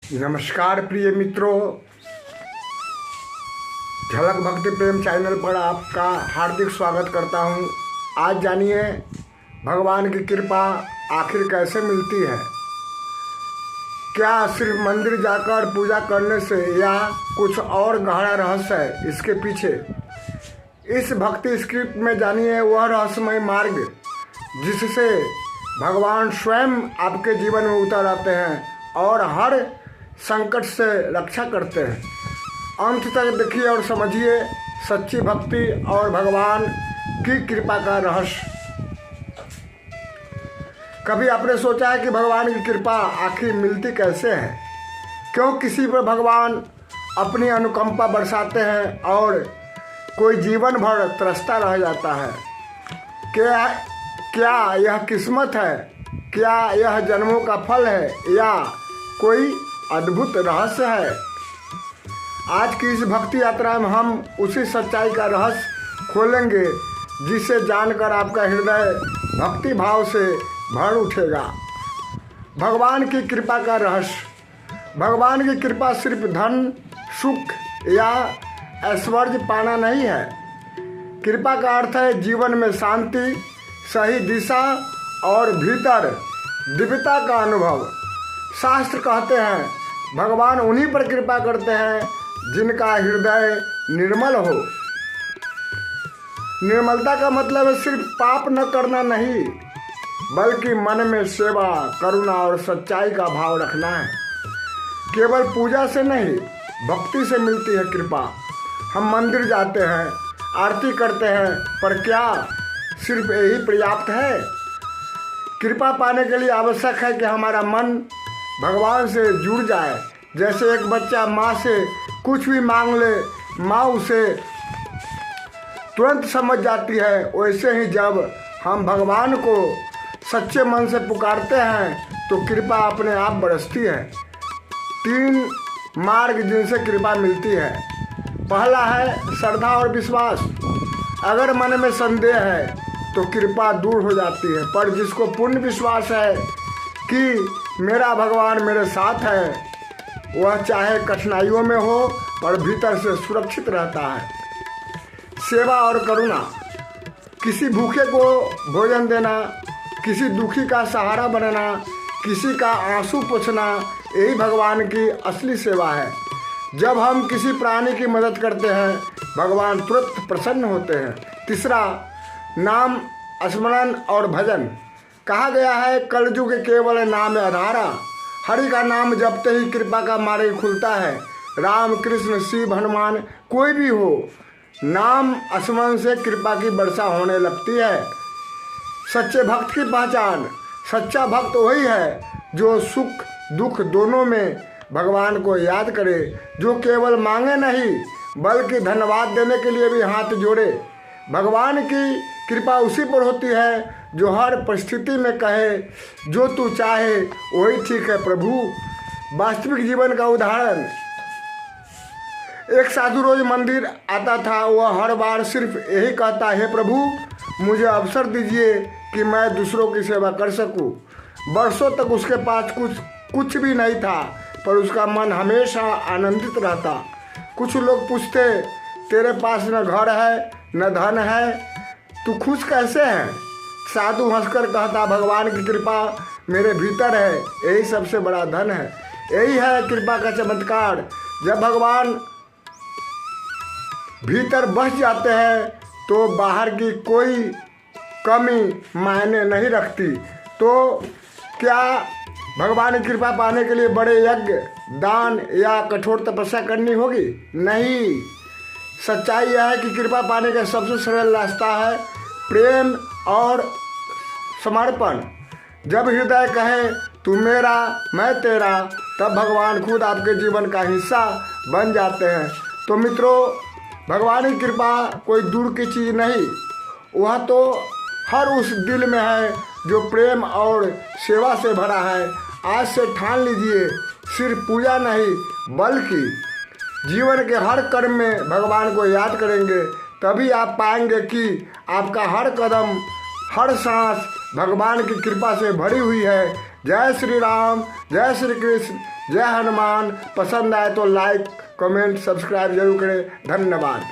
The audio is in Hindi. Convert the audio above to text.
नमस्कार प्रिय मित्रों, झलक भक्ति प्रेम चैनल पर आपका हार्दिक स्वागत करता हूं। आज जानिए भगवान की कृपा आखिर कैसे मिलती है। क्या सिर्फ मंदिर जाकर पूजा करने से या कुछ और गहरा रहस्य है इसके पीछे। इस भक्ति स्क्रिप्ट में जानिए वह रहस्यमय मार्ग जिससे भगवान स्वयं आपके जीवन में उतर आते हैं और हर संकट से रक्षा करते हैं। अंत तक देखिए और समझिए सच्ची भक्ति और भगवान की कृपा का रहस्य। कभी आपने सोचा है कि भगवान की कृपा आखिर मिलती कैसे है? क्यों किसी पर भगवान अपनी अनुकंपा बरसाते हैं और कोई जीवन भर तरसता रह जाता है? क्या यह किस्मत है? क्या यह जन्मों का फल है या कोई अद्भुत रहस्य है? आज की इस भक्ति यात्रा में हम उसी सच्चाई का रहस्य खोलेंगे जिसे जानकर आपका हृदय भक्ति भाव से भर उठेगा। भगवान की कृपा का रहस्य। भगवान की कृपा सिर्फ धन, सुख या ऐश्वर्य पाना नहीं है। कृपा का अर्थ है जीवन में शांति, सही दिशा और भीतर दिव्यता का अनुभव। शास्त्र कहते हैं भगवान उन्हीं पर कृपा करते हैं जिनका हृदय निर्मल हो। निर्मलता का मतलब है सिर्फ पाप न करना नहीं, बल्कि मन में सेवा, करुणा और सच्चाई का भाव रखना है। केवल पूजा से नहीं, भक्ति से मिलती है कृपा। हम मंदिर जाते हैं, आरती करते हैं, पर क्या सिर्फ यही पर्याप्त है? कृपा पाने के लिए आवश्यक है कि हमारा मन भगवान से जुड़ जाए। जैसे एक बच्चा माँ से कुछ भी मांग ले, माँ उसे तुरंत समझ जाती है, वैसे ही जब हम भगवान को सच्चे मन से पुकारते हैं तो कृपा अपने आप बरसती है। 3 मार्ग जिनसे कृपा मिलती है। पहला है श्रद्धा और विश्वास। अगर मन में संदेह है तो कृपा दूर हो जाती है, पर जिसको पूर्ण विश्वास है कि मेरा भगवान मेरे साथ है, वह चाहे कठिनाइयों में हो पर भीतर से सुरक्षित रहता है। सेवा और करुणा। किसी भूखे को भोजन देना, किसी दुखी का सहारा बनना, किसी का आंसू पोंछना, यही भगवान की असली सेवा है। जब हम किसी प्राणी की मदद करते हैं भगवान तुरंत प्रसन्न होते हैं। तीसरा, नाम स्मरण और भजन। कहा गया है कलयुग केवल नाम आधारा। हरि का नाम जपते ही कृपा का मार्ग खुलता है। राम, कृष्ण, शिव, हनुमान कोई भी हो, नाम स्मरण से कृपा की वर्षा होने लगती है। सच्चे भक्त की पहचान। सच्चा भक्त वही है जो सुख दुख दोनों में भगवान को याद करे, जो केवल मांगे नहीं बल्कि धन्यवाद देने के लिए भी हाथ जोड़े। भगवान की कृपा उसी पर होती है जो हर परिस्थिति में कहे जो तू चाहे वही ठीक है प्रभु। वास्तविक जीवन का उदाहरण। एक साधु रोज मंदिर आता था। वह हर बार सिर्फ यही कहता, हे प्रभु मुझे अवसर दीजिए कि मैं दूसरों की सेवा कर सकूं। वर्षों तक उसके पास कुछ भी नहीं था, पर उसका मन हमेशा आनंदित रहता। कुछ लोग पूछते, तेरे पास न घर है न धन है, तू खुश कैसे है? साधु हंसकर कहता, भगवान की कृपा मेरे भीतर है, यही सबसे बड़ा धन है। यही है कृपा का चमत्कार। जब भगवान भीतर बस जाते हैं तो बाहर की कोई कमी मायने नहीं रखती। तो क्या भगवान की कृपा पाने के लिए बड़े यज्ञ, दान या कठोर तपस्या करनी होगी? नहीं। सच्चाई यह है कि कृपा पाने का सबसे सरल रास्ता है प्रेम और समर्पण। जब हृदय कहे तू मेरा मैं तेरा, तब भगवान खुद आपके जीवन का हिस्सा बन जाते हैं। तो मित्रों, भगवान की कृपा कोई दूर की चीज़ नहीं, वह तो हर उस दिल में है जो प्रेम और सेवा से भरा है। आज से ठान लीजिए, सिर्फ पूजा नहीं बल्कि जीवन के हर कर्म में भगवान को याद करेंगे, तभी आप पाएंगे कि आपका हर कदम, हर सांस भगवान की कृपा से भरी हुई है। जय श्री राम, जय श्री कृष्ण, जय हनुमान। पसंद आए तो लाइक कमेंट सब्सक्राइब जरूर करें। धन्यवाद।